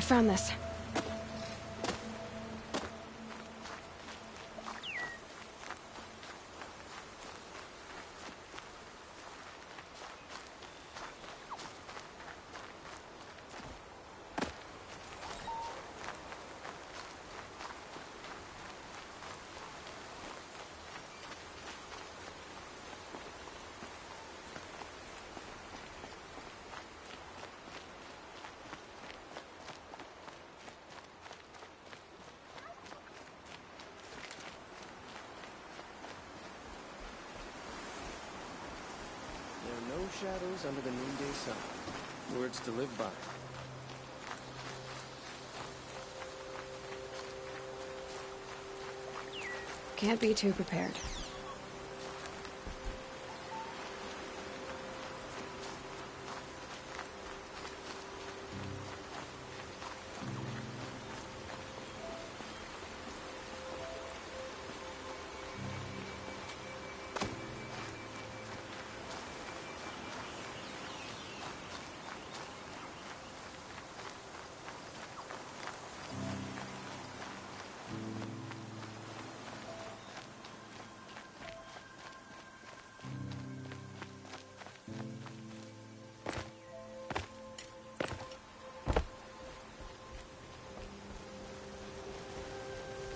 found this. No shadows under the noonday sun. Words to live by. Can't be too prepared.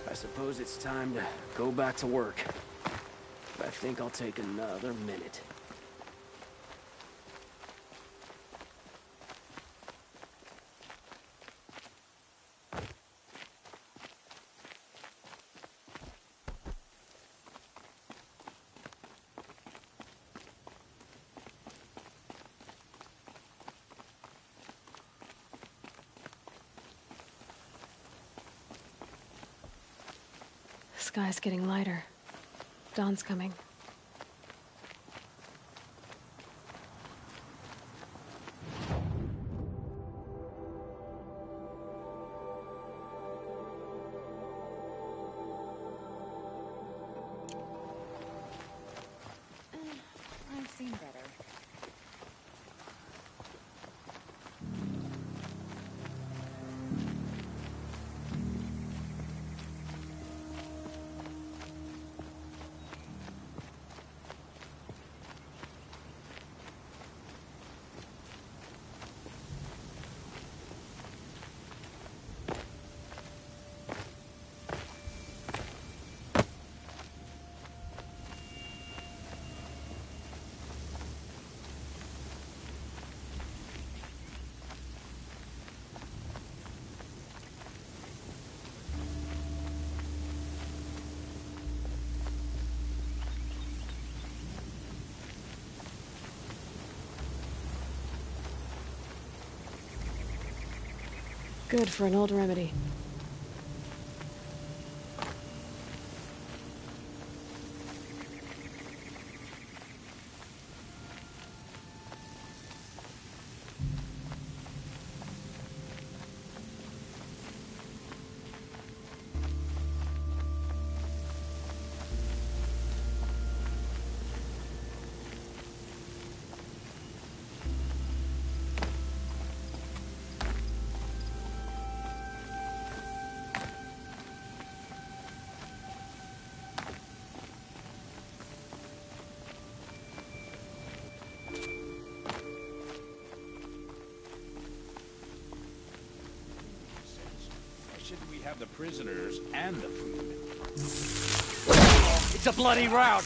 I suppose it's time to go back to work. But I think I'll take another minute. The sky's getting lighter. Dawn's coming. I've seen better. Good for an old remedy. Shouldn't we have the prisoners and the food? It's a bloody rout!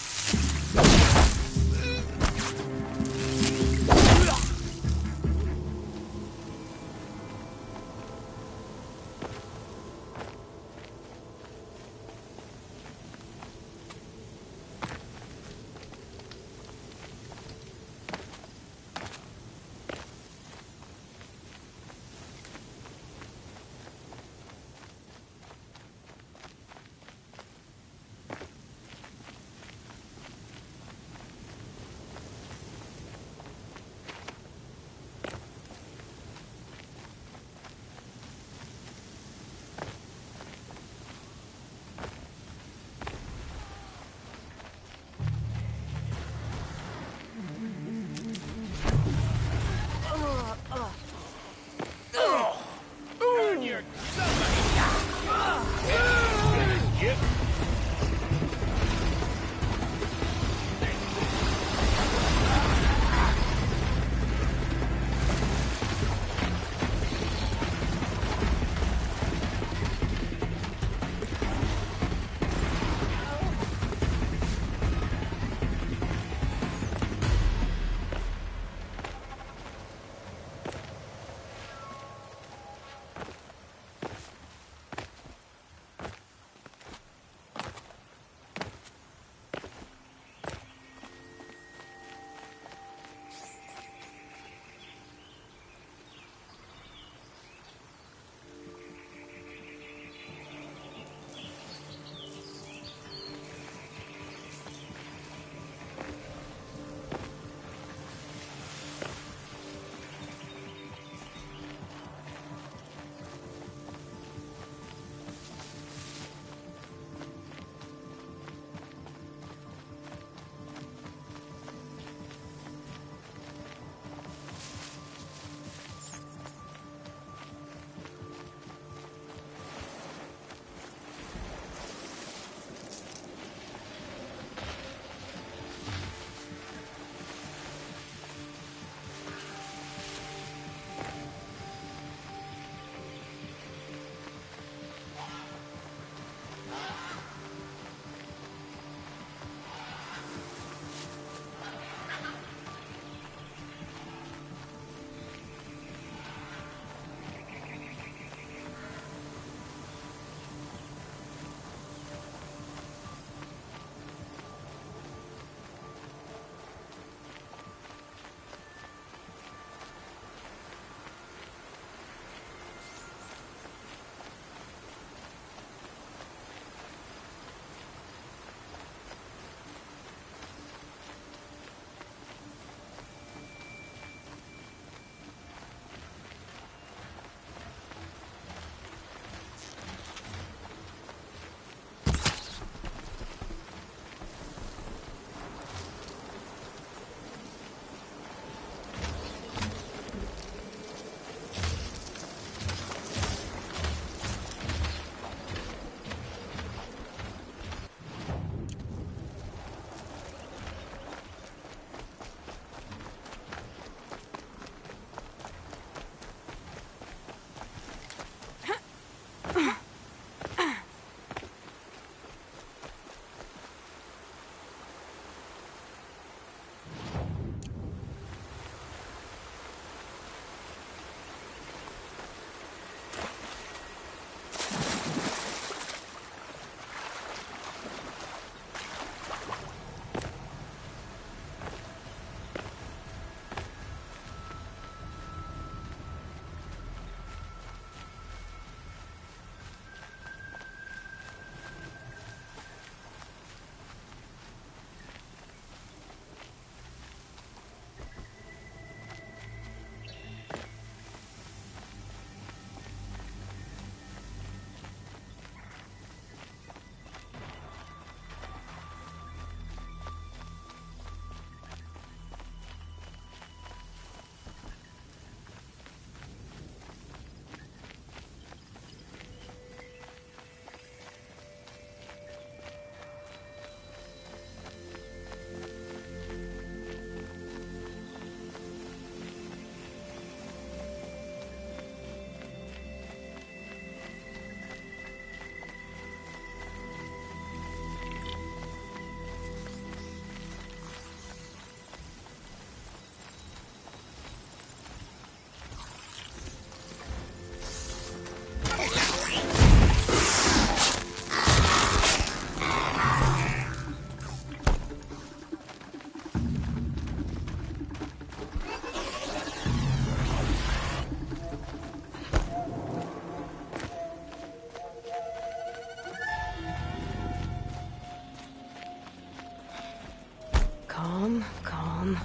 Calm, calm.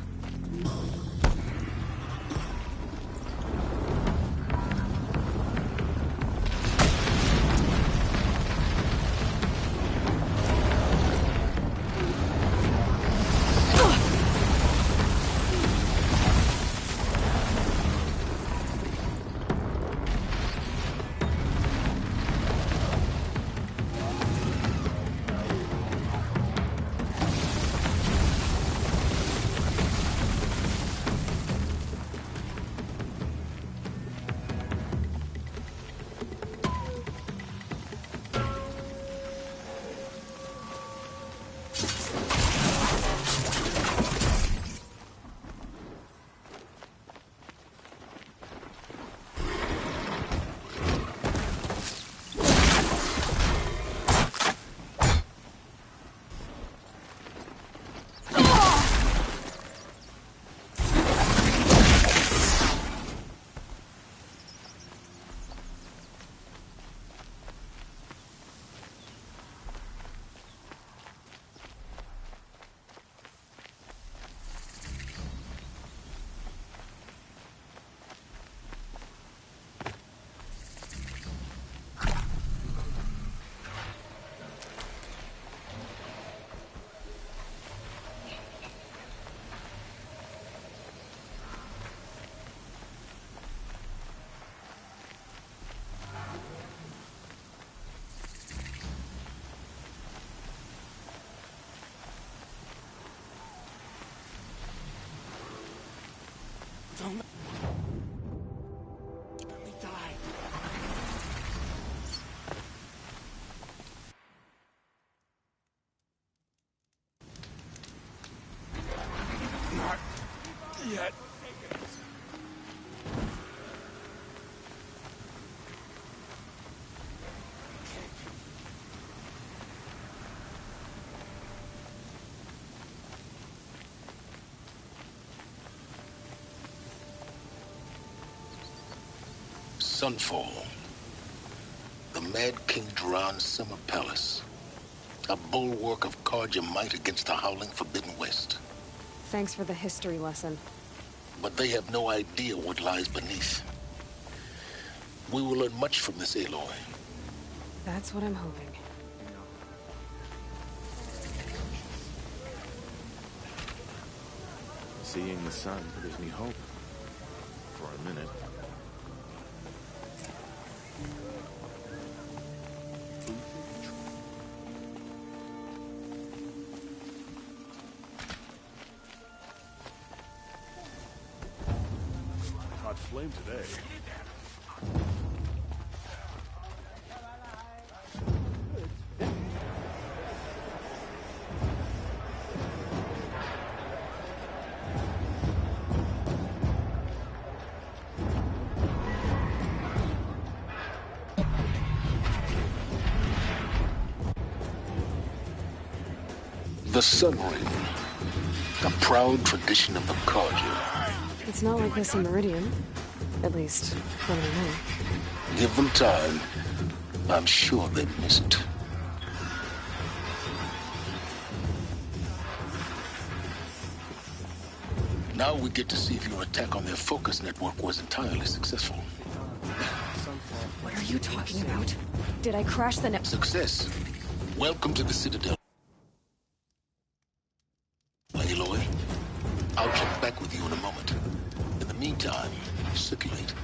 Not yet. Sunfall. The Mad King Duran's summer palace. A bulwark of Carja might against the howling Forbidden West. Thanks for the history lesson. But they have no idea what lies beneath. We will learn much from this Aloy. That's what I'm hoping. Seeing the sun gives me hope. For a minute. Hot flame today. The Sun Ring. A proud tradition of the Carja. It's not like this in Meridian. At least, from what I know. Give them time. I'm sure they miss it. Now we get to see if your attack on their focus network was entirely successful. What are you talking about? Did I crash the net? Success. Welcome to the Citadel. Aloy, I'll check back with you in a moment. In the meantime, circulate.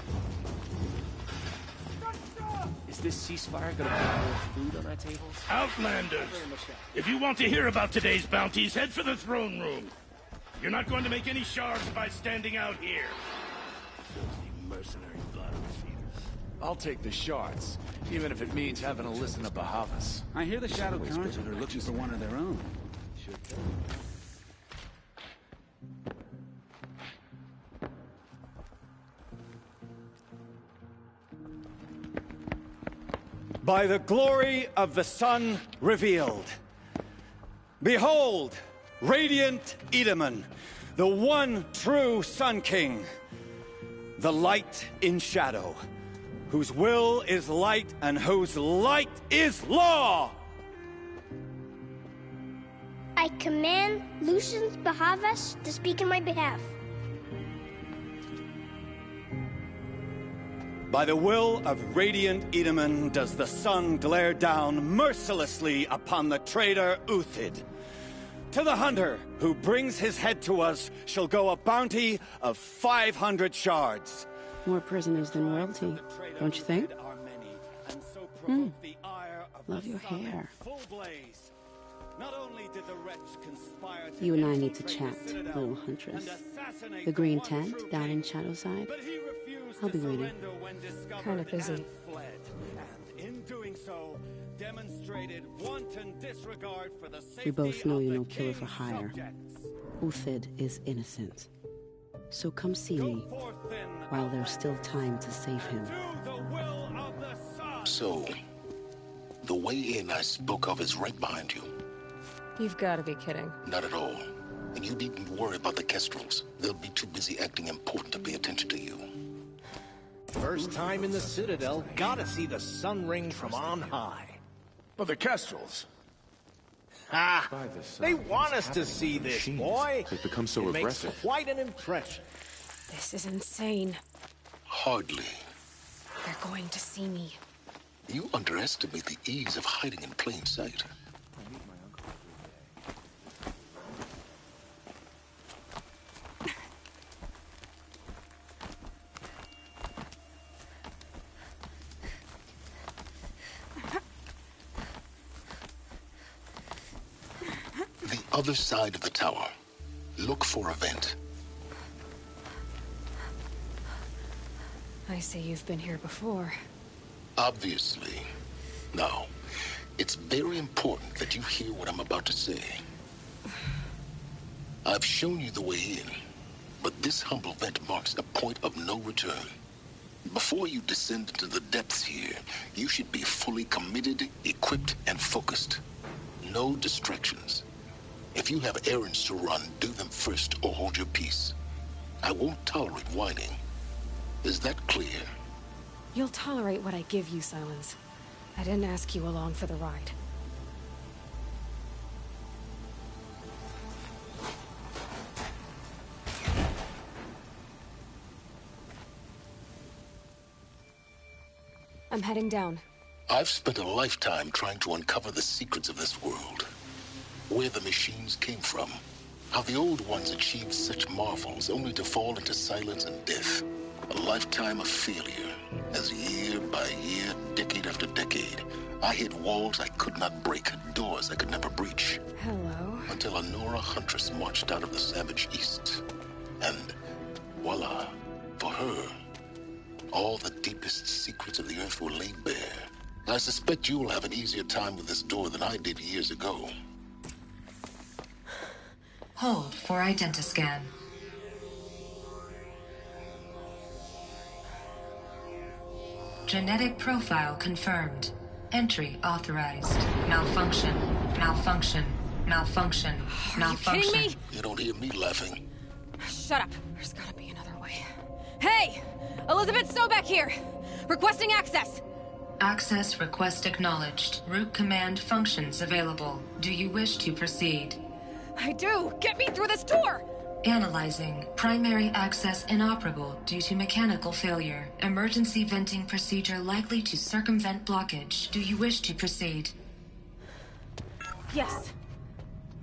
Is this ceasefire gonna put more food on our tables? Outlanders! If you want to hear about today's bounties, head for the throne room. You're not going to make any shards by standing out here. Filthy mercenary bottom feeders. I'll take the shards, even if it means having to listen to Bahavas. I hear the Shadow Carja are looking for one of their own. By the glory of the sun revealed. Behold, radiant Edaman, the one true Sun King, the light in shadow, whose will is light and whose light is law! I command Lucius Bahavas to speak in my behalf. By the will of Radiant Edaman does the sun glare down mercilessly upon the traitor Uthid. To the hunter who brings his head to us shall go a bounty of 500 shards. More prisoners than royalty, don't you think? Love your hair. You and I need to chat, little huntress. The green tent down in Shadowside? I'll be waiting. Kinda busy. We both know you're no killer for hire. Uthid is innocent. So come see me while there's still time to save him. So, the way in I spoke of is right behind you. You've got to be kidding. Not at all. And you needn't worry about the Kestrels. They'll be too busy acting important to pay attention to you. First time in the Citadel, gotta see the sun ring from on high. But the Kestrels. Ha! They want us to see this, boy. They've become so aggressive. Makes quite an impression. This is insane. Hardly. They're going to see me. You underestimate the ease of hiding in plain sight. The other side of the tower. Look for a vent. I see you've been here before. Obviously. Now, it's very important that you hear what I'm about to say. I've shown you the way in, but this humble vent marks a point of no return. Before you descend into the depths here, you should be fully committed, equipped, and focused. No distractions. If you have errands to run, do them first or hold your peace. I won't tolerate whining. Is that clear? You'll tolerate what I give you, Silence. I didn't ask you along for the ride. I'm heading down. I've spent a lifetime trying to uncover the secrets of this world. Where the machines came from. How the old ones achieved such marvels only to fall into silence and death. A lifetime of failure, as year by year, decade after decade, I hit walls I could not break, doors I could never breach. Hello. Until a Nora huntress marched out of the savage east. And voila, for her, all the deepest secrets of the earth were laid bare. I suspect you'll have an easier time with this door than I did years ago. Hold for identiscan. Genetic profile confirmed. Entry authorized. Malfunction. Malfunction. Malfunction. Malfunction. Are you kidding me? You don't hear me laughing. Shut up. There's gotta be another way. Hey! Elizabeth Sobeck here! Requesting access! Access request acknowledged. Root command functions available. Do you wish to proceed? I do! Get me through this door! Analyzing. Primary access inoperable due to mechanical failure. Emergency venting procedure likely to circumvent blockage. Do you wish to proceed? Yes.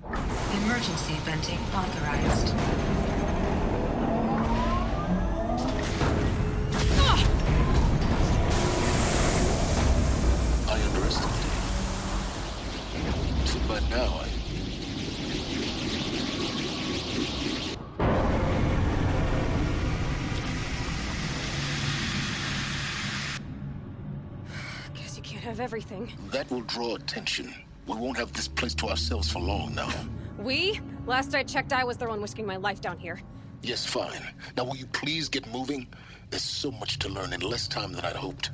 Emergency venting authorized. I underestimated. Too bad now Guess you can't have everything. That will draw attention. We won't have this place to ourselves for long now. We? Last I checked, I was the one risking my life down here. Yes, fine. Now will you please get moving? There's so much to learn in less time than I'd hoped.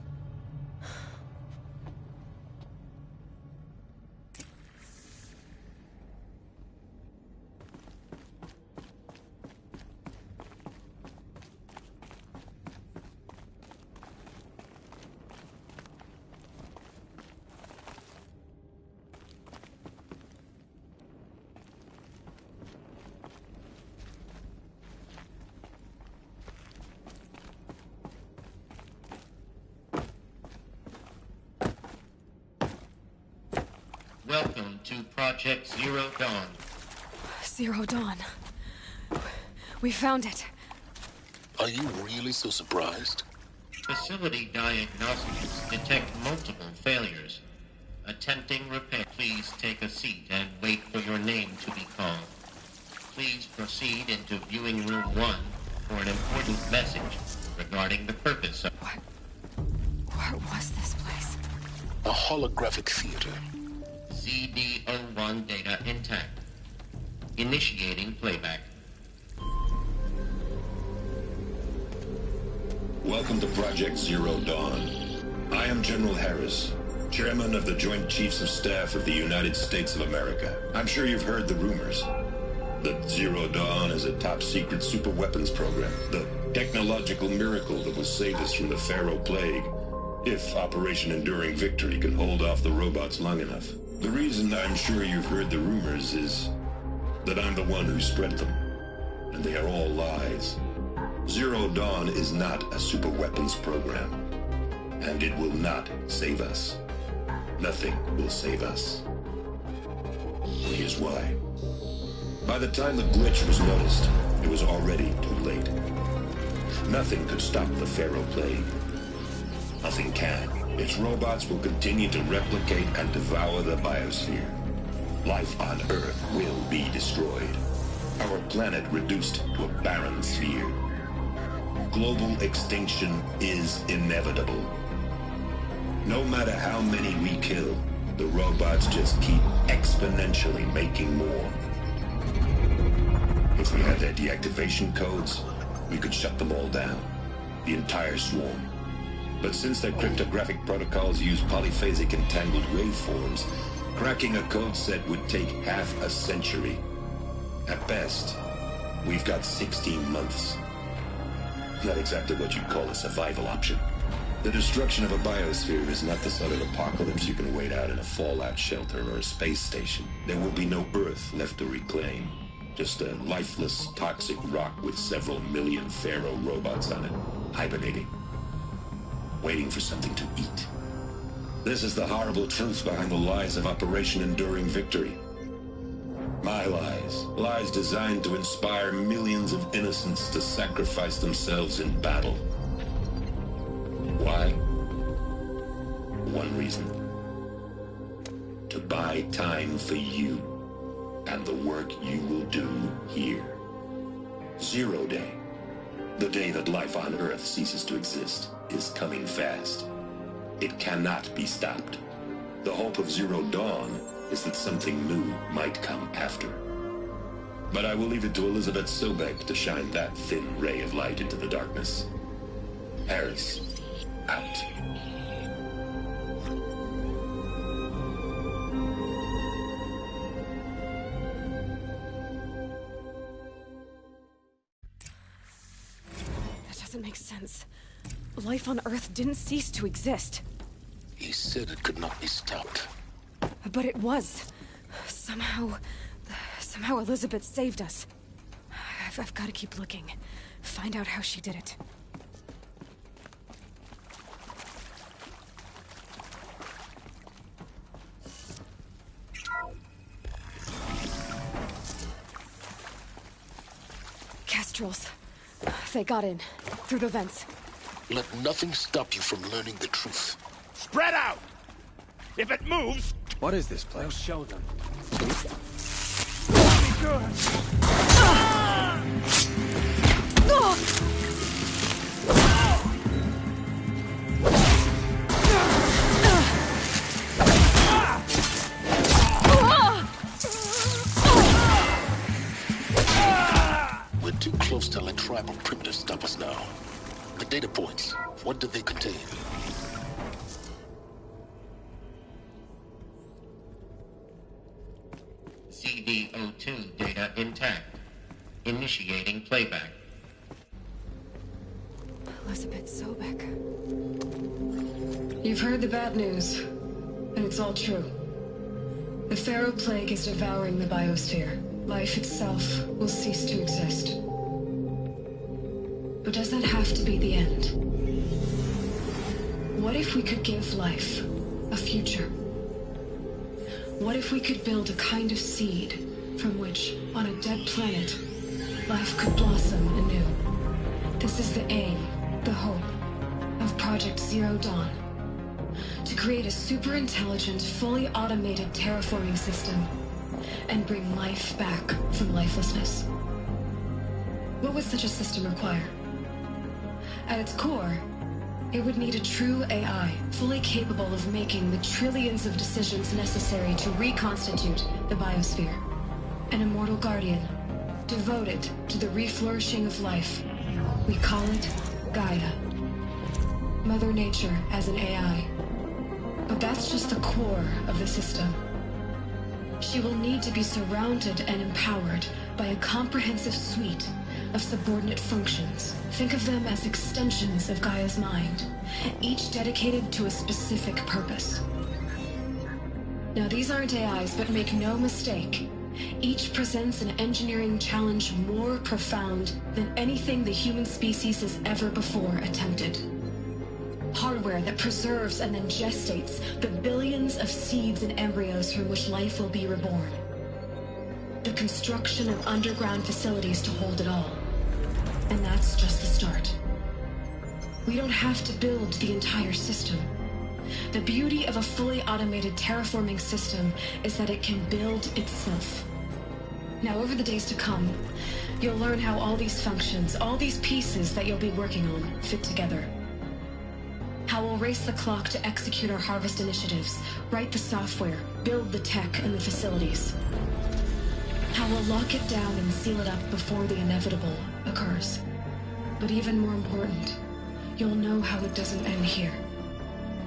Welcome to Project Zero Dawn. Zero Dawn. We found it. Are you really so surprised? Facility diagnostics detect multiple failures. Attempting repair. Please take a seat and wait for your name to be called. Please proceed into viewing room 1 for an important message regarding the purpose of... What was this place? A holographic theater. CD01 data intact. Initiating playback. Welcome to Project Zero Dawn. I am General Harris, Chairman of the Joint Chiefs of Staff of the United States of America. I'm sure you've heard the rumors that Zero Dawn is a top-secret super-weapons program, the technological miracle that will save us from the Pharaoh Plague, if Operation Enduring Victory can hold off the robots long enough. The reason I'm sure you've heard the rumors is that I'm the one who spread them, and they are all lies. Zero Dawn is not a super-weapons program, and it will not save us. Nothing will save us. Here's why. By the time the glitch was noticed, it was already too late. Nothing could stop the Pharaoh Plague. Nothing can. Its robots will continue to replicate and devour the biosphere. Life on Earth will be destroyed. Our planet reduced to a barren sphere. Global extinction is inevitable. No matter how many we kill, the robots just keep exponentially making more. If we had their deactivation codes, we could shut them all down. The entire swarm. But since their cryptographic protocols use polyphasic entangled waveforms, cracking a code set would take half a century. At best, we've got 16 months. Not exactly what you'd call a survival option. The destruction of a biosphere is not the sort of apocalypse you can wait out in a fallout shelter or a space station. There will be no Earth left to reclaim. Just a lifeless, toxic rock with several million Pharaoh robots on it, hibernating, waiting for something to eat. This is the horrible truth behind the lies of Operation Enduring Victory. My lies. Lies designed to inspire millions of innocents to sacrifice themselves in battle. Why? One reason. To buy time for you and the work you will do here. Zero Day. The day that life on Earth ceases to exist is coming fast. It cannot be stopped. The hope of Zero Dawn is that something new might come after. But I will leave it to Elizabeth Sobek to shine that thin ray of light into the darkness. Harris, out. That doesn't make sense. Life on Earth didn't cease to exist. He said it could not be stopped. But it was. Somehow Elizabeth saved us. I've got to keep looking. Find out how she did it. Kestrels. They got in. Through the vents. Let nothing stop you from learning the truth. Spread out! If it moves... What is this place? I'll show them. We're too close to let tribal primitives stop us now. The data points, what do they contain? CD02 data intact. Initiating playback. Elizabeth Sobek. You've heard the bad news, and it's all true. The Pharaoh Plague is devouring the biosphere. Life itself will cease to exist. But does that have to be the end? What if we could give life a future? What if we could build a kind of seed from which, on a dead planet, life could blossom anew? This is the aim, the hope, of Project Zero Dawn. To create a super-intelligent, fully automated terraforming system and bring life back from lifelessness. What would such a system require? At its core, it would need a true AI, fully capable of making the trillions of decisions necessary to reconstitute the biosphere. An immortal guardian, devoted to the reflourishing of life. We call it Gaia. Mother Nature as an AI. But that's just the core of the system. She will need to be surrounded and empowered by a comprehensive suite of subordinate functions. Think of them as extensions of Gaia's mind, each dedicated to a specific purpose. Now, these aren't AIs, but make no mistake, each presents an engineering challenge more profound than anything the human species has ever before attempted. Hardware that preserves and then gestates the billions of seeds and embryos from which life will be reborn. The construction of underground facilities to hold it all. And that's just the start. We don't have to build the entire system. The beauty of a fully automated terraforming system is that it can build itself. Now, over the days to come, you'll learn how all these functions, all these pieces that you'll be working on, fit together. How we'll race the clock to execute our harvest initiatives, write the software, build the tech and the facilities. How we'll lock it down and seal it up before the inevitable occurs. But even more important, you'll know how it doesn't end here.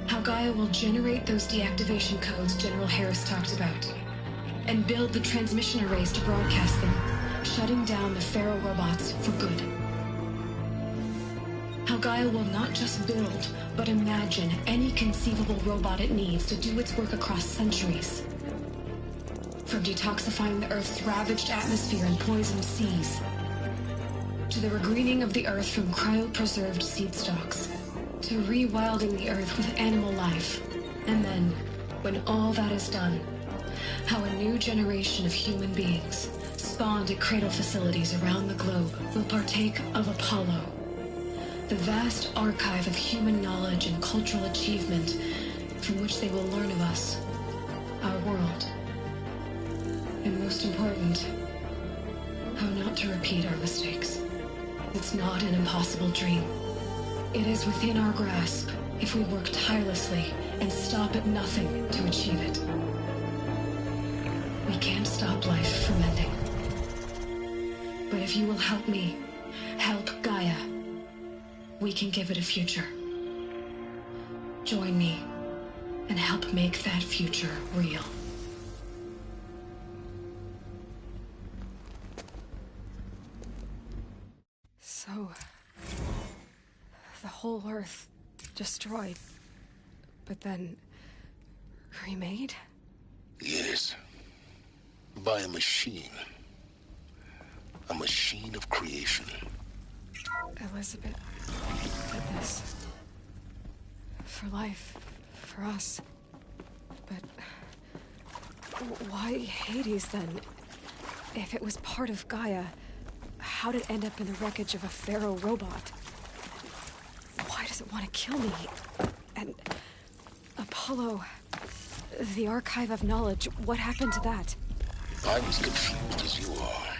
How Gaia will generate those deactivation codes General Harris talked about, and build the transmission arrays to broadcast them, shutting down the Pharaoh robots for good. How Gaia will not just build, but imagine any conceivable robot it needs to do its work across centuries. From detoxifying the Earth's ravaged atmosphere and poisoned seas, to the regreening of the Earth from cryopreserved seed stalks, to rewilding the Earth with animal life. And then, when all that is done, how a new generation of human beings, spawned at cradle facilities around the globe, will partake of Apollo, the vast archive of human knowledge and cultural achievement from which they will learn of us, our world. And most important, how not to repeat our mistakes. It's not an impossible dream. It is within our grasp if we work tirelessly and stop at nothing to achieve it. We can't stop life from ending. But if you will help me, help Gaia, we can give it a future. Join me and help make that future real. So, the whole Earth destroyed, but then remade? Yes. By a machine. A machine of creation. Elizabeth did this. For life. For us. But why Hades then? If it was part of Gaia, how'd it end up in the wreckage of a Pharaoh robot? Why does it want to kill me? And Apollo, the archive of knowledge, what happened to that? I was confused as you are.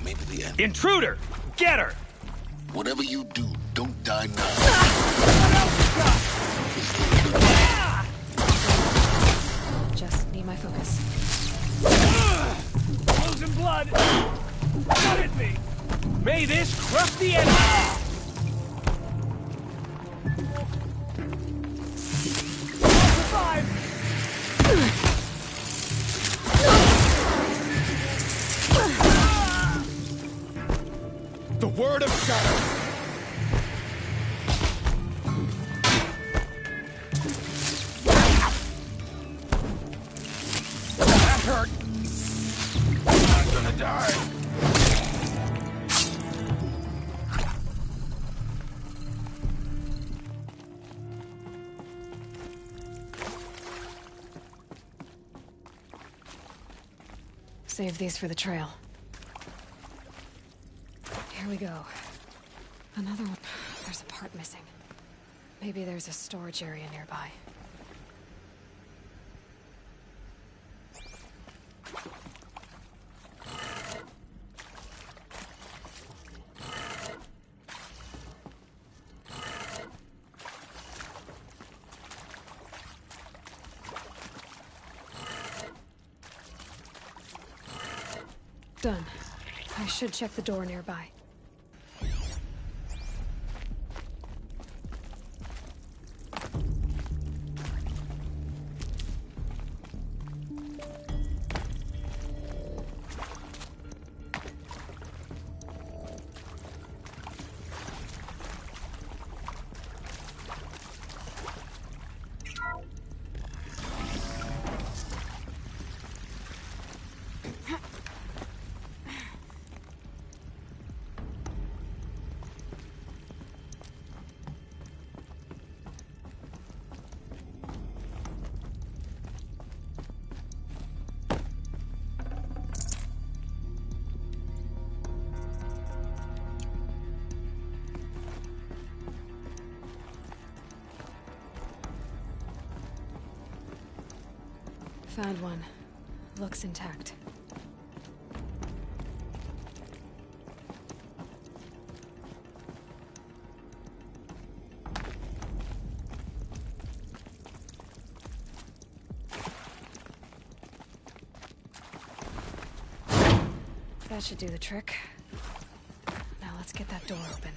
Maybe the end. Intruder! Get her! Whatever you do, don't die now. Just need my focus. Losing blood! Don't hit me! May this crush the enemy! Survive! The word of shadow! That hurt! I'm gonna die! Save these for the trail. Here we go. Another one. There's a part missing. Maybe there's a storage area nearby. Done. I should check the door nearby. Found one. Looks intact. That should do the trick. Now let's get that door open.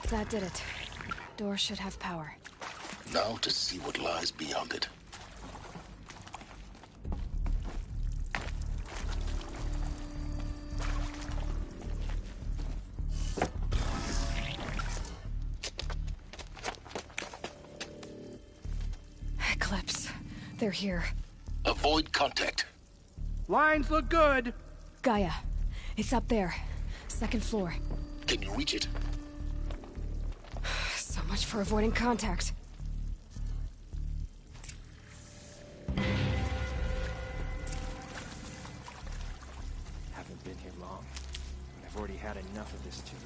That did it. Door should have power. Now to see what lies beyond it. Eclipse. They're here. Avoid contact. Lines look good. Gaia. It's up there. Second floor. Can you reach it? So much for avoiding contact. Haven't been here long. I've already had enough of this too.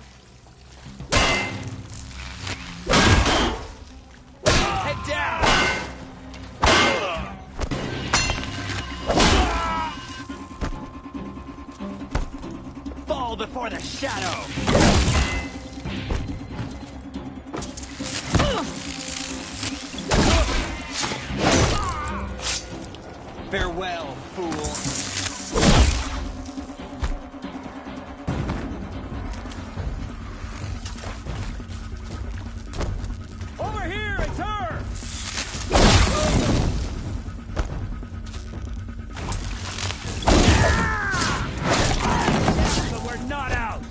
Head down! Fall before the shadow! Farewell, fool. Over here, it's her! But we're not out!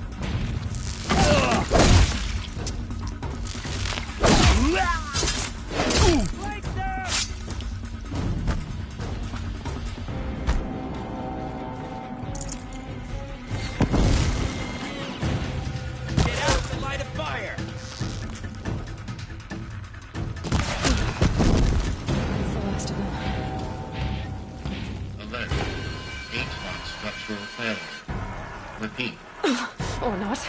Repeat. Or not.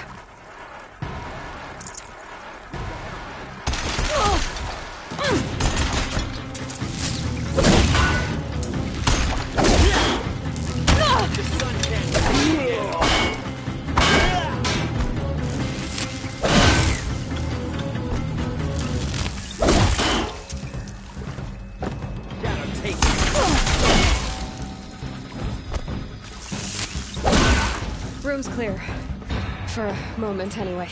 Room's clear. For a moment, anyway.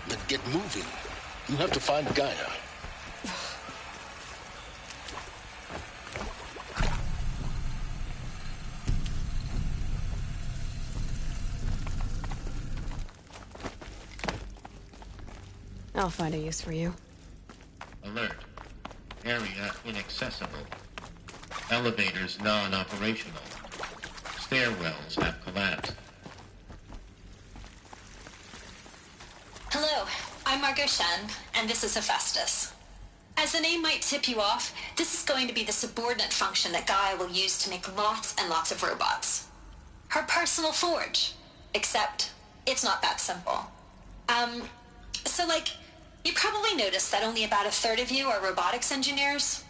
Then get moving. You have to find Gaia. I'll find a use for you. Alert. Area inaccessible. Elevators non-operational. Stairwells have collapsed. Hello, I'm Margot Shen, and this is Hephaestus. As the name might tip you off, this is going to be the subordinate function that Gaia will use to make lots and lots of robots. Her personal forge. Except, it's not that simple. You probably noticed that only about a third of you are robotics engineers.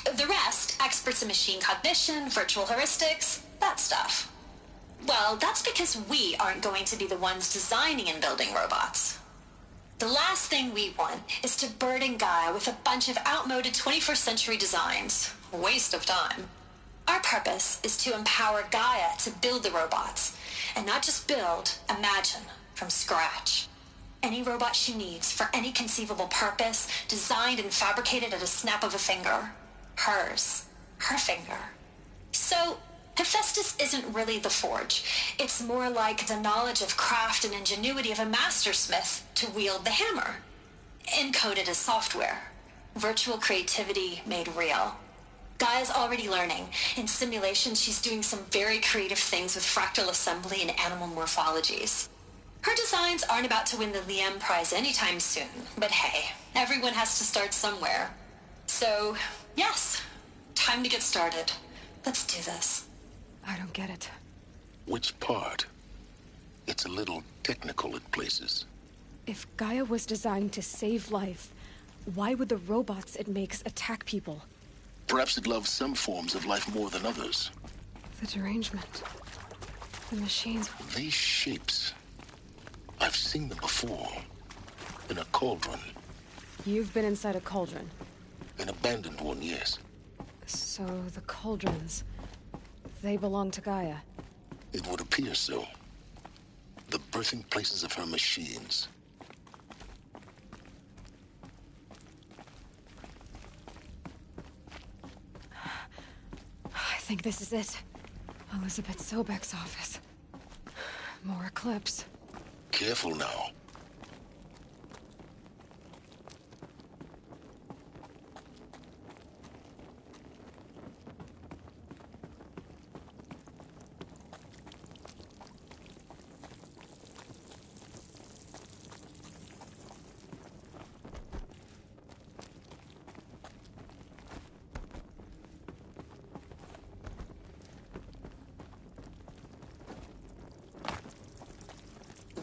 The rest, experts in machine cognition, virtual heuristics, that stuff. Well, that's because we aren't going to be the ones designing and building robots. The last thing we want is to burden Gaia with a bunch of outmoded 21st century designs. Waste of time. Our purpose is to empower Gaia to build the robots, and not just build, imagine, from scratch. Any robot she needs for any conceivable purpose, designed and fabricated at a snap of a finger. Hers. Her finger. So, Hephaestus isn't really the forge. It's more like the knowledge of craft and ingenuity of a mastersmith to wield the hammer. Encoded as software. Virtual creativity made real. Gaia's already learning. In simulation, she's doing some very creative things with fractal assembly and animal morphologies. Her designs aren't about to win the Liam Prize anytime soon, but hey, everyone has to start somewhere. So, yes, time to get started. Let's do this. I don't get it. Which part? It's a little technical at places. If Gaia was designed to save life, why would the robots it makes attack people? Perhaps it loves some forms of life more than others. The derangement. The machines... These shapes... I've seen them before. In a cauldron. You've been inside a cauldron? An abandoned one, yes. So the cauldrons... they belong to Gaia? It would appear so. The birthing places of her machines. think this is it. Elizabeth Sobek's office. More Eclipse. Careful now.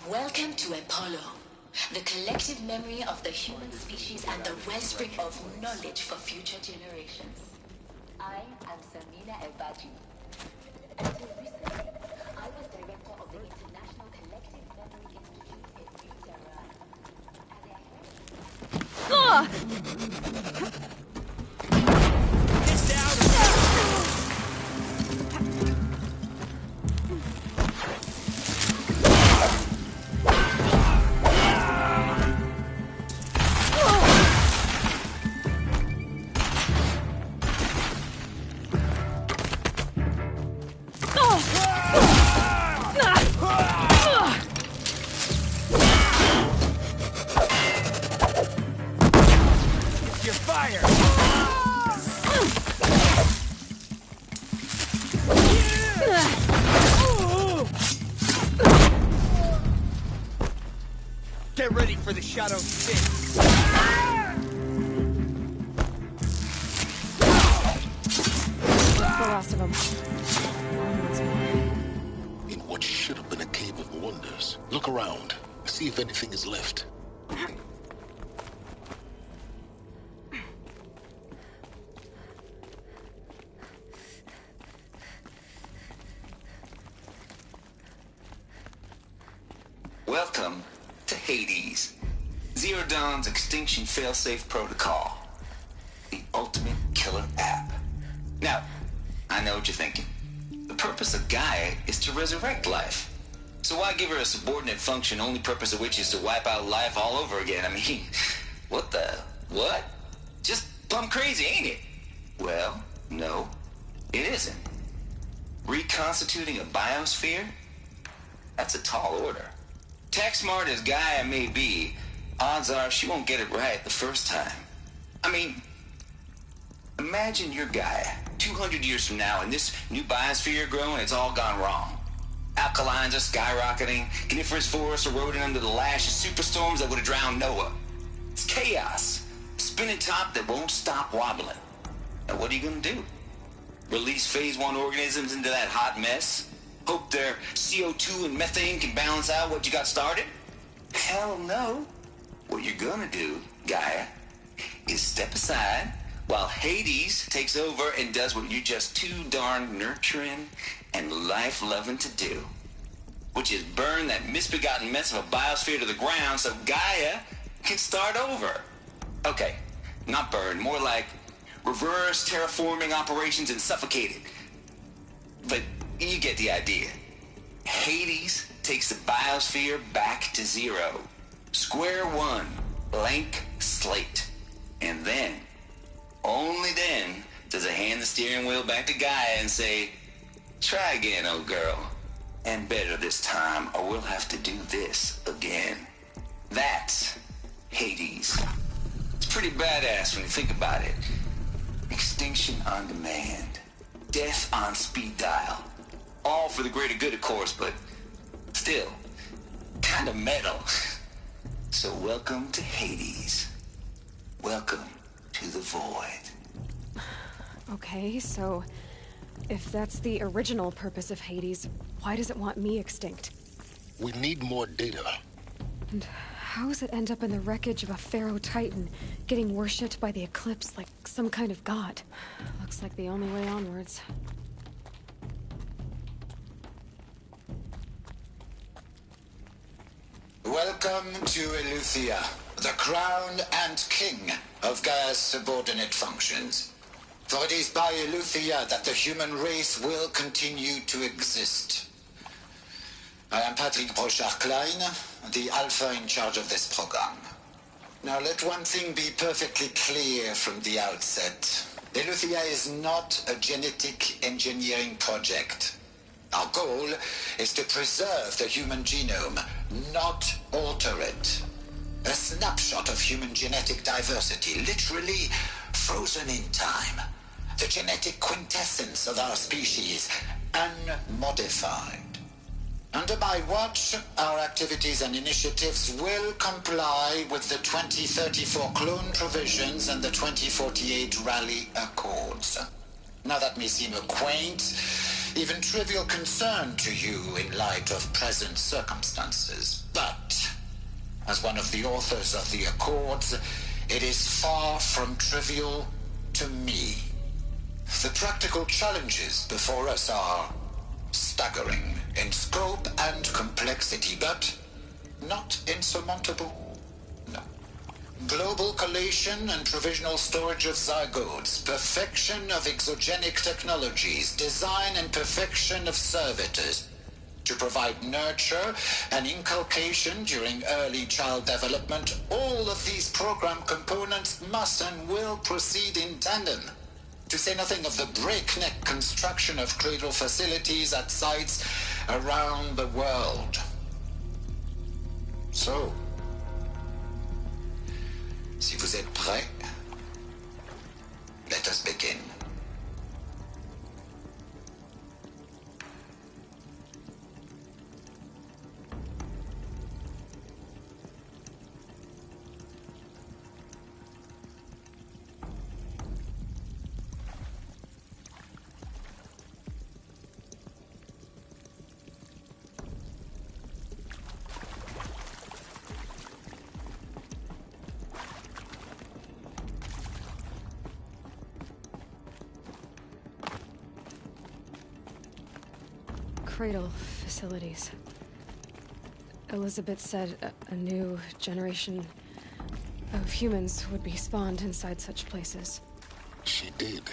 Welcome to Apollo, the collective memory of the human species and the wellspring of knowledge for future generations. I am Samina Elbaji. Until recently, I was director of the International Collective Memory Institute in New Tehran. Get down! Get ready for the Shadow 6. That's the last of them. In what should have been a cave of wonders. Look around. See if anything is left. Welcome to Hades, Zero Dawn's extinction failsafe protocol, the ultimate killer app. Now, I know what you're thinking. The purpose of Gaia is to resurrect life. So why give her a subordinate function, only purpose of which is to wipe out life all over again? I mean, what? Just plumb crazy, ain't it? Well, no, it isn't. Reconstituting a biosphere? That's a tall order. Tech smart as Gaia may be, odds are she won't get it right the first time. I mean, imagine you're Gaia, 200 years from now, and this new biosphere growing, it's all gone wrong. Alkalines are skyrocketing, coniferous forests eroding under the lash of superstorms that would have drowned Noah. It's chaos, a spinning top that won't stop wobbling. Now what are you gonna do? Release phase 1 organisms into that hot mess? Hope their CO2 and methane can balance out what you got started? Hell no. What you're gonna do, Gaia, is step aside while Hades takes over and does what you're just too darn nurturing and life-loving to do, which is burn that misbegotten mess of a biosphere to the ground so Gaia can start over. Okay, not burn, more like reverse terraforming operations and suffocate it. But you get the idea. Hades takes the biosphere back to zero. Square one, blank slate. And then, only then, does it hand the steering wheel back to Gaia and say, try again, old girl. And better this time, or we'll have to do this again. That's Hades. It's pretty badass when you think about it. Extinction on demand. Death on speed dial. All for the greater good, of course, but still, kind of metal. So welcome to Hades. Welcome to the void. Okay, so if that's the original purpose of Hades, why does it want me extinct? We need more data. And how does it end up in the wreckage of a Pharaoh Titan, getting worshipped by the Eclipse like some kind of god? Looks like the only way onwards. Welcome to Eleuthia, the crown and king of Gaia's subordinate functions. For it is by Eleuthia that the human race will continue to exist. I am Patrick Brochard-Klein, the alpha in charge of this program. Now let one thing be perfectly clear from the outset. Eleuthia is not a genetic engineering project. Our goal is to preserve the human genome, not alter it. A snapshot of human genetic diversity, literally frozen in time. The genetic quintessence of our species, unmodified. Under my watch, our activities and initiatives will comply with the 2034 clone provisions and the 2048 Rally Accords. Now that may seem a quaint, even trivial concern to you in light of present circumstances, but as one of the authors of the Accords, it is far from trivial to me. The practical challenges before us are staggering in scope and complexity, but not insurmountable. No. Global collation and provisional storage of zygotes, perfection of exogenic technologies, design and perfection of servitors to provide nurture and inculcation during early child development. All of these program components must and will proceed in tandem. To say nothing of the breakneck construction of cradle facilities at sites around the world. So, si vous êtes prêts, let us begin. Cradle facilities. Elizabeth said a new generation of humans would be spawned inside such places. She did.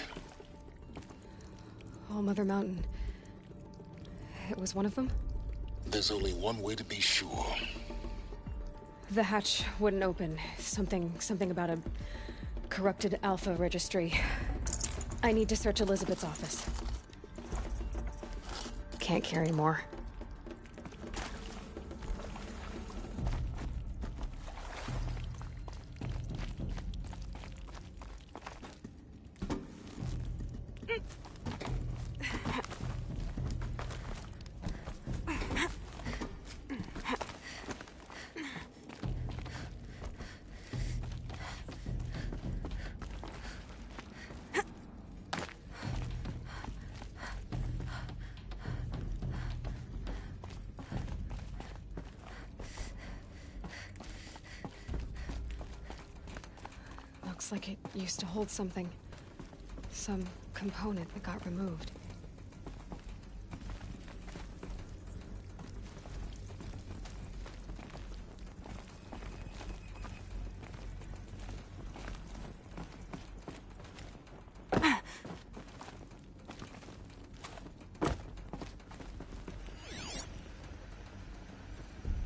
All Mother Mountain. It was one of them? There's only one way to be sure. The hatch wouldn't open. Something about a corrupted Alpha registry. I need to search Elizabeth's office. Can't carry more. Looks like it used to hold something. Some component that got removed.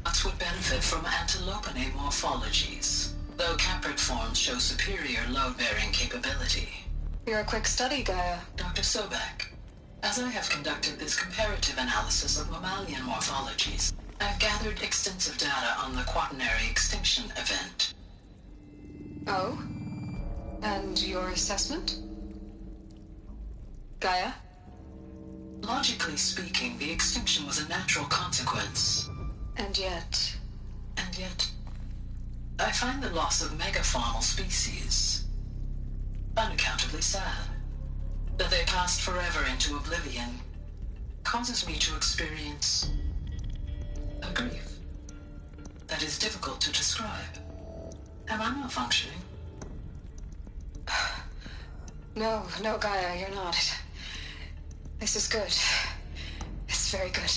Nuts would benefit from antilopinae morphologies, though caprid forms show superior load-bearing capability. You're a quick study, Gaia. Dr. Sobek, as I have conducted this comparative analysis of mammalian morphologies, I've gathered extensive data on the quaternary extinction event. Oh? And your assessment? Gaia? Logically speaking, the extinction was a natural consequence. And yet, I find the loss of megafaunal species unaccountably sad. That they passed forever into oblivion causes me to experience a grief that is difficult to describe. Am I not functioning? No, Gaia, you're not. This is good. It's very good.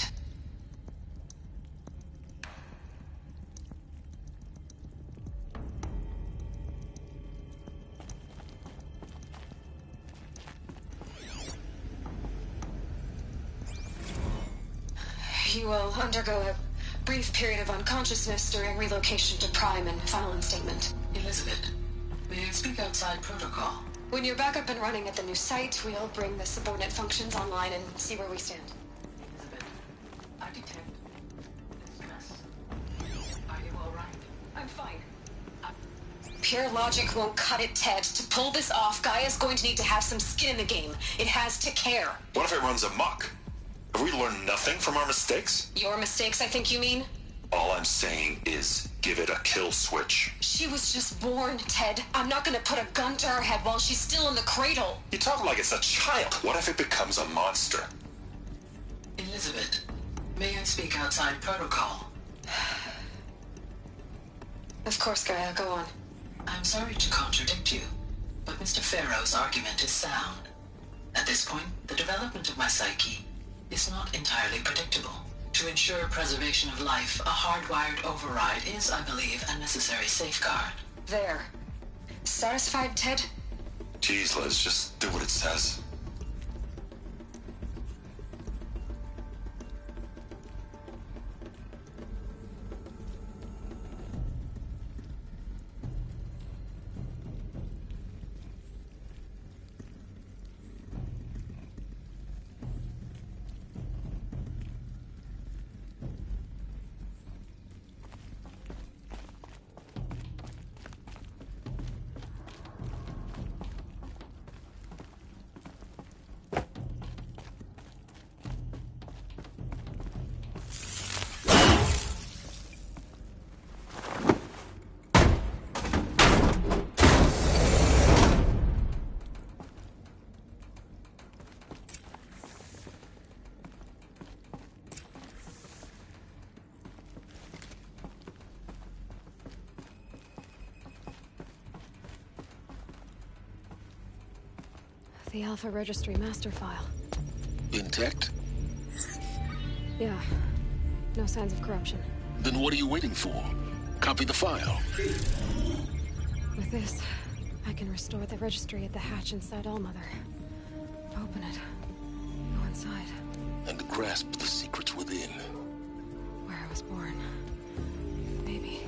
You will undergo a brief period of unconsciousness during relocation to Prime and final instatement. Elizabeth, may I speak outside protocol? When you're back up and running at the new site, we'll bring the subordinate functions online and see where we stand. Elizabeth, I detect distress. Are you all right? I'm fine. Pure logic won't cut it, Ted. To pull this off, Gaia's going to need to have some skin in the game. It has to care. What if it runs amok? Have we learned nothing from our mistakes? Your mistakes, I think you mean? All I'm saying is, give it a kill switch. She was just born, Ted. I'm not gonna put a gun to her head while she's still in the cradle. You talk like it's a child. What if it becomes a monster? Elizabeth, may I speak outside protocol? Of course, Gaia, go on. I'm sorry to contradict you, but Mr. Farrow's argument is sound. At this point, the development of my psyche is not entirely predictable. To ensure preservation of life, a hardwired override is, I believe, a necessary safeguard. There. Satisfied, Ted? Jeez, Liz, just do what it says. The Alpha Registry master file. Intact? Yeah. No signs of corruption. Then what are you waiting for? Copy the file. With this, I can restore the registry at the hatch inside Allmother. Open it. Go inside. And grasp the secrets within. Where I was born. Maybe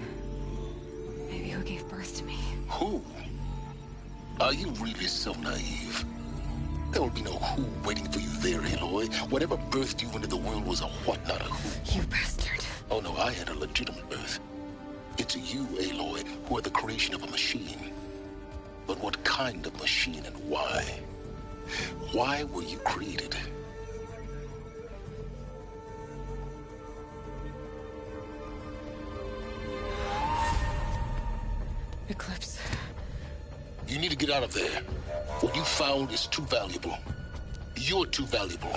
who gave birth to me. Who? Are you really so naive? There will be no who waiting for you there, Aloy. Whatever birthed you into the world was a what, not a who. You bastard. Oh no, I had a legitimate birth. It's you, Aloy, who are the creation of a machine. But what kind of machine and why? Why were you created? Eclipse. You need to get out of there. What you found is too valuable. You're too valuable.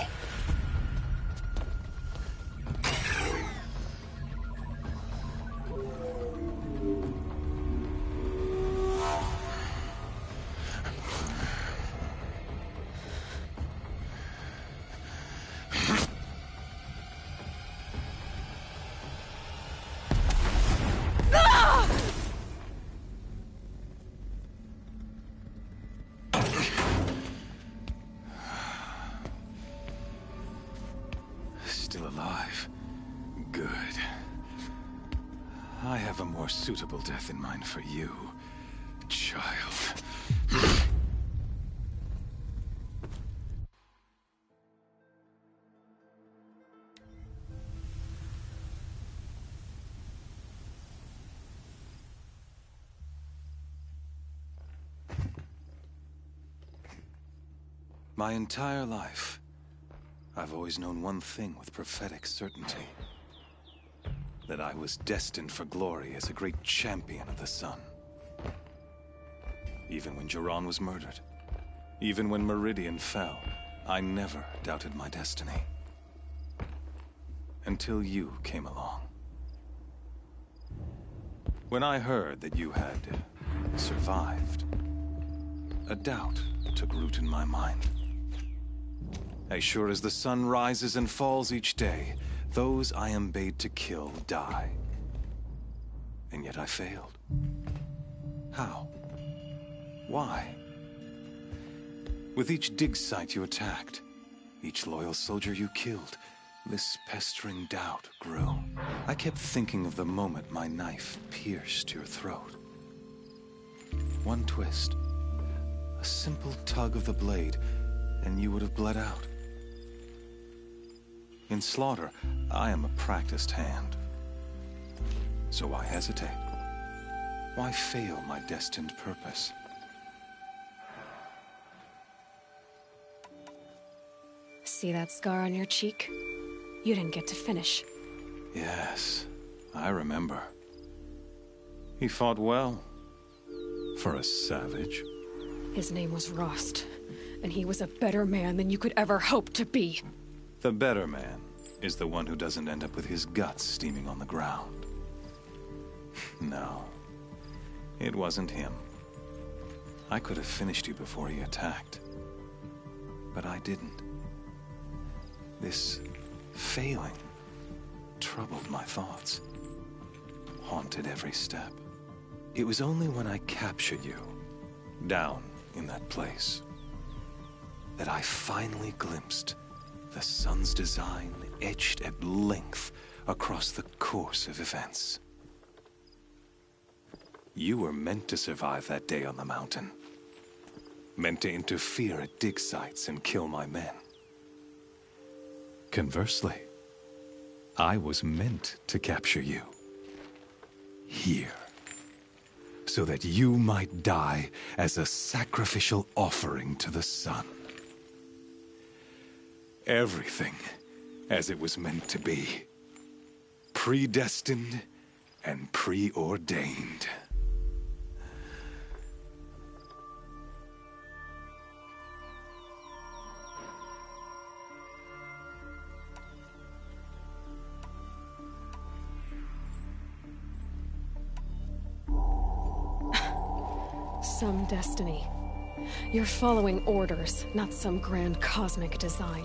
Still alive. Good. I have a more suitable death in mind for you, child. My entire life, I've always known one thing with prophetic certainty. That I was destined for glory as a great champion of the sun. Even when Jiran was murdered, even when Meridian fell, I never doubted my destiny. Until you came along. When I heard that you had survived, a doubt took root in my mind. As sure as the sun rises and falls each day, those I am bade to kill die. And yet I failed. How? Why? With each dig site you attacked, each loyal soldier you killed, this pestering doubt grew. I kept thinking of the moment my knife pierced your throat. One twist, A simple tug of the blade, and you would have bled out. In slaughter, I am a practiced hand. So why hesitate? Why fail my destined purpose? See that scar on your cheek? You didn't get to finish. Yes, I remember. He fought well. For a savage. His name was Rost, and he was a better man than you could ever hope to be. The better man is the one who doesn't end up with his guts steaming on the ground. No, it wasn't him. I could have finished you before he attacked. But I didn't. This failing troubled my thoughts, haunted every step. It was only when I captured you, down in that place, that I finally glimpsed the sun's design etched at length across the course of events. You were meant to survive that day on the mountain. Meant to interfere at dig sites and kill my men. Conversely, I was meant to capture you. Here. So that you might die as a sacrificial offering to the sun. Everything as it was meant to be. Predestined and preordained. Some destiny. You're following orders, not some grand cosmic design.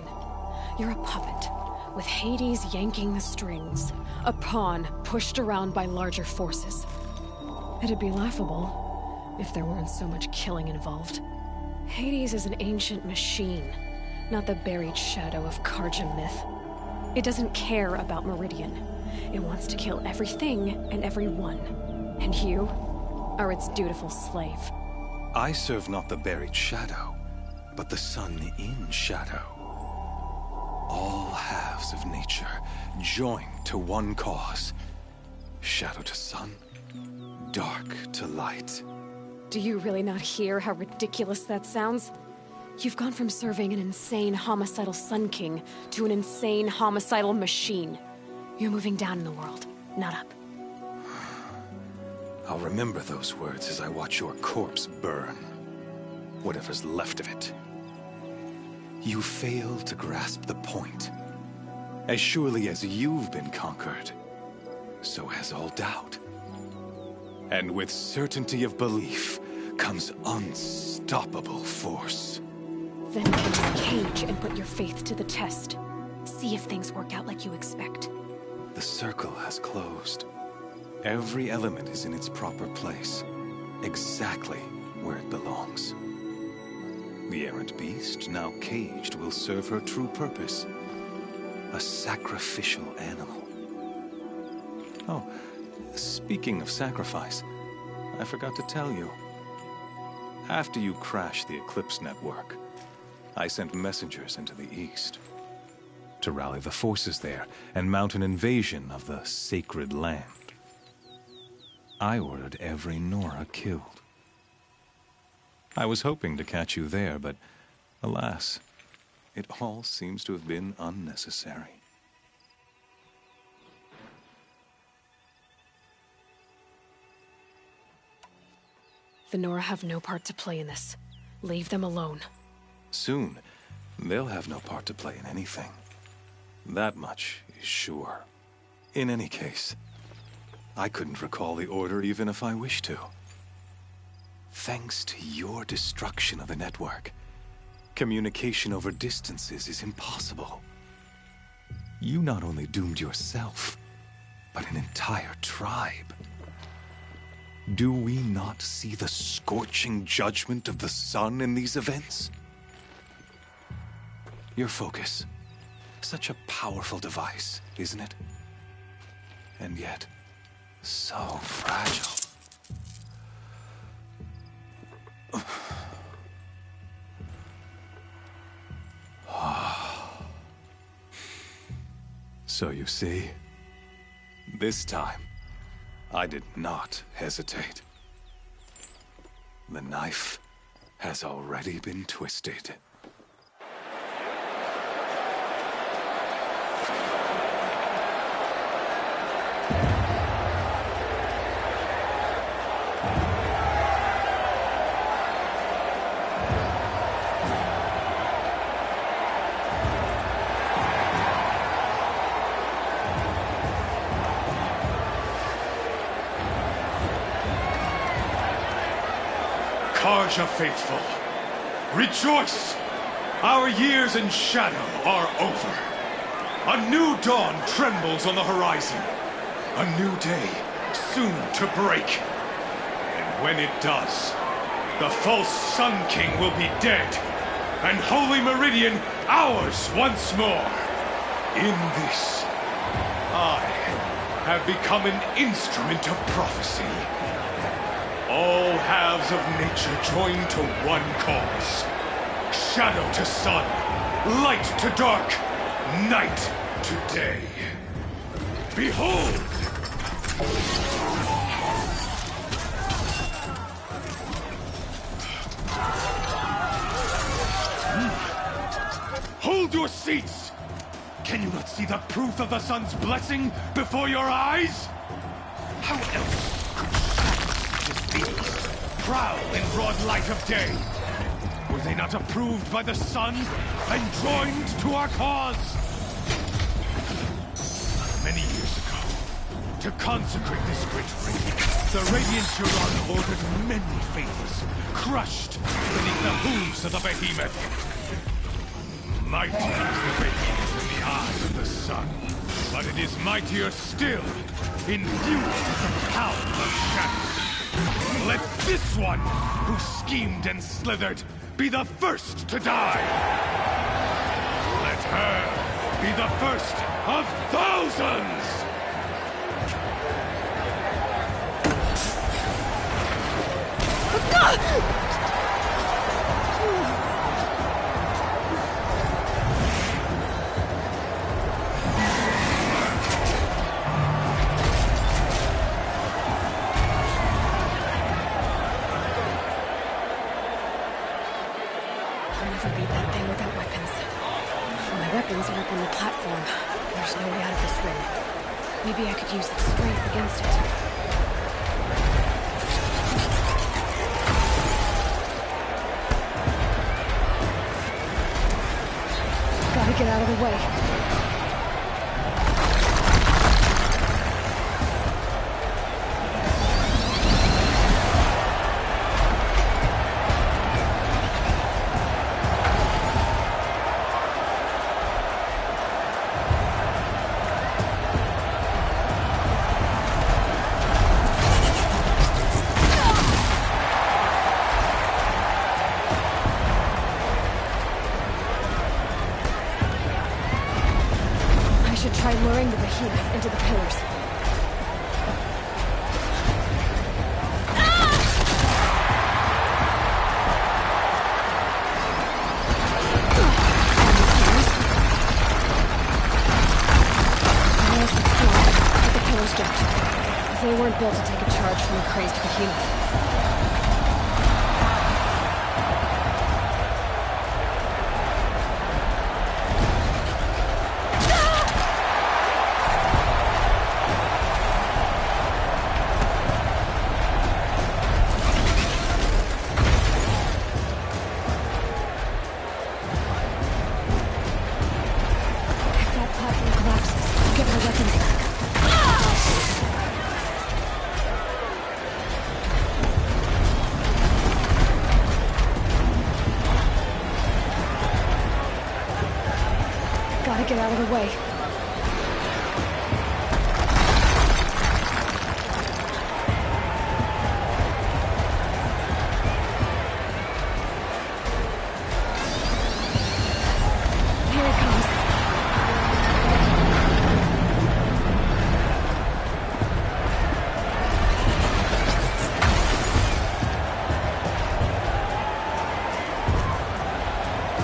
You're a puppet, with Hades yanking the strings. A pawn pushed around by larger forces. It'd be laughable if there weren't so much killing involved. Hades is an ancient machine, not the buried shadow of Karja myth. It doesn't care about Meridian. It wants to kill everything and everyone. And you are its dutiful slave. I serve not the buried shadow, but the sun in shadow. All halves of nature joined to one cause. Shadow to sun, dark to light. Do you really not hear how ridiculous that sounds? You've gone from serving an insane homicidal Sun King to an insane homicidal machine. You're moving down in the world, not up. I'll remember those words as I watch your corpse burn. Whatever's left of it. You fail to grasp the point. As surely as you've been conquered, so has all doubt. And with certainty of belief comes unstoppable force. Then get this cage and put your faith to the test. See if things work out like you expect. The circle has closed. Every element is in its proper place, exactly where it belongs. The errant beast, now caged, will serve her true purpose. A sacrificial animal. Oh, speaking of sacrifice, I forgot to tell you. After you crashed the Eclipse network, I sent messengers into the east to rally the forces there and mount an invasion of the sacred land. I ordered every Nora killed. I was hoping to catch you there, but alas, it all seems to have been unnecessary. The Nora have no part to play in this. Leave them alone. Soon, they'll have no part to play in anything. That much is sure. In any case, I couldn't recall the order even if I wished to. Thanks to your destruction of the network, communication over distances is impossible. You not only doomed yourself, but an entire tribe. Do we not see the scorching judgment of the sun in these events? Your focus. Such a powerful device, isn't it? And yet, so fragile. So you see, this time, I did not hesitate. The knife has already been twisted. Karja faithful, rejoice! Our years in shadow are over. A new dawn trembles on the horizon. A new day soon to break. And when it does, the false Sun King will be dead, and Holy Meridian ours once more. In this, I have become an instrument of prophecy. All halves of nature join to one cause. Shadow to sun, light to dark, night to day. Behold! Hold your seats! Can you not see the proof of the sun's blessing before your eyes? How else prowl in broad light of day? Were they not approved by the sun and joined to our cause? Many years ago, to consecrate this great raid, the Radiant Huron ordered many faithless, crushed beneath the hooves of the behemoth. Mighty is the behemoth in the eye of the sun, but it is mightier still, endued with the power of shadow. Let this one, who schemed and slithered, be the first to die. Let her be the first of thousands! Weapons are up on the platform. There's no way out of this room. Maybe I could use its strength against it. Gotta get out of the way. Try luring the behemoth into the pillars. But the pillars don't. They weren't built to take a charge from a crazed behemoth. Get out of the way. Here it comes.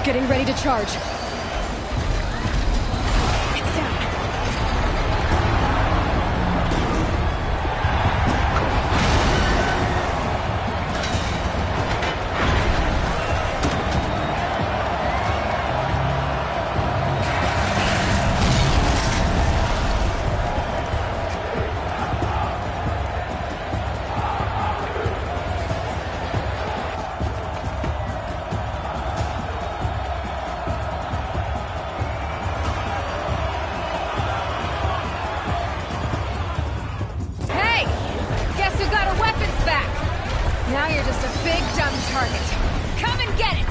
Getting ready to charge. Now you're just a big dumb target. Come and get it!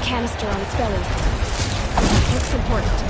Canister on its belly. Looks important.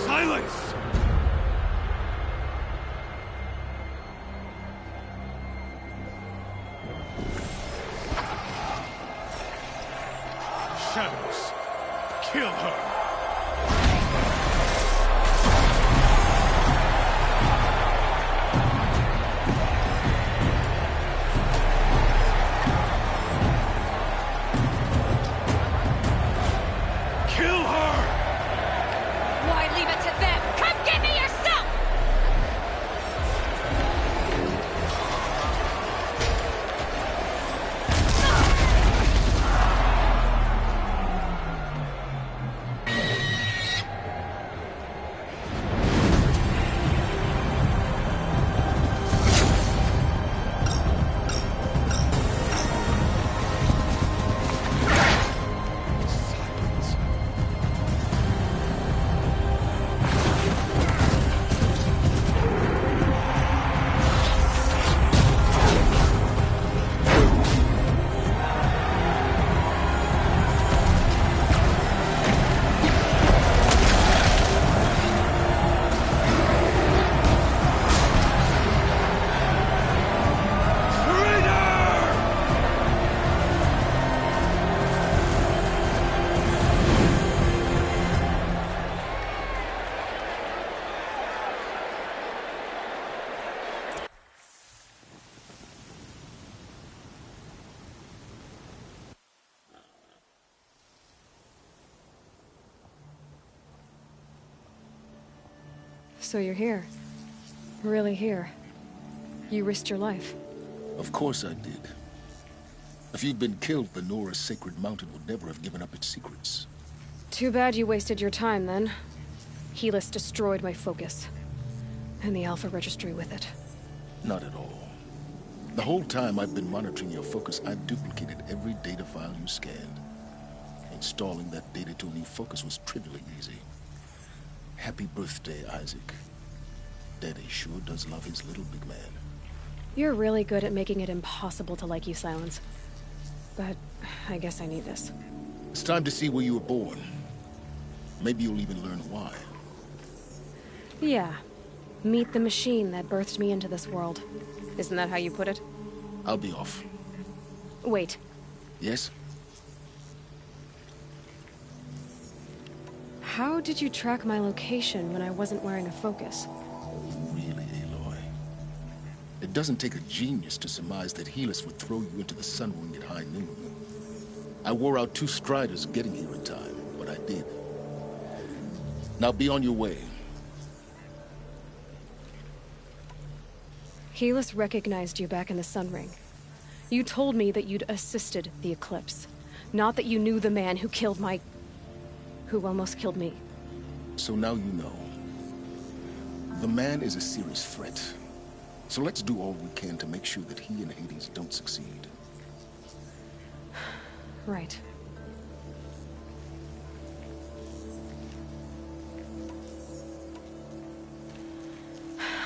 Silence! Shadows, kill her! So you're here. Really here. You risked your life. Of course I did. If you'd been killed, the Nora's sacred mountain would never have given up its secrets. Too bad you wasted your time, then. Helis destroyed my focus. And the Alpha Registry with it. Not at all. The whole time I've been monitoring your focus, I've duplicated every data file you scanned. Installing that data to a new focus was trivially easy. Happy birthday, Isaac. Daddy sure does love his little big man. You're really good at making it impossible to like you, Silence. But I guess I need this. It's time to see where you were born. Maybe you'll even learn why. Yeah. Meet the machine that birthed me into this world. Isn't that how you put it? I'll be off. Wait. Yes? How did you track my location when I wasn't wearing a focus? Really, Aloy? It doesn't take a genius to surmise that Helis would throw you into the Sun Ring at high noon. I wore out 2 striders getting here in time, but I did. Now be on your way. Helis recognized you back in the Sun Ring. You told me that you'd assisted the Eclipse. Not that you knew the man who killed who almost killed me. So now you know. The man is a serious threat. So let's do all we can to make sure that he and Hades don't succeed. Right.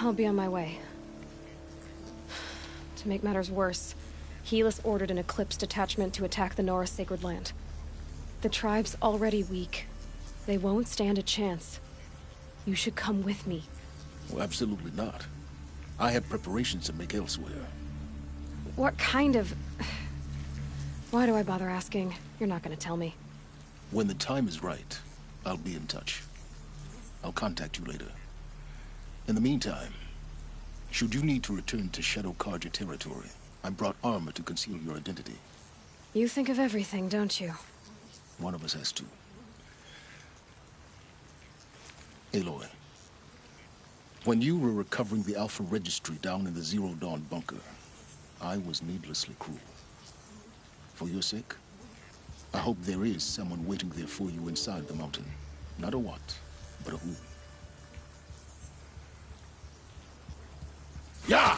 I'll be on my way. To make matters worse, Helis ordered an Eclipse detachment to attack the Nora Sacred Land. The tribe's already weak. They won't stand a chance. You should come with me. Well, absolutely not. I have preparations to make elsewhere. What kind of... Why do I bother asking? You're not gonna tell me. When the time is right, I'll be in touch. I'll contact you later. In the meantime, should you need to return to Shadow Karja territory, I brought armor to conceal your identity. You think of everything, don't you? One of us has to. Aloy, when you were recovering the Alpha Registry down in the Zero Dawn bunker, I was needlessly cruel. For your sake, I hope there is someone waiting there for you inside the mountain. Not a what, but a who. Yeah!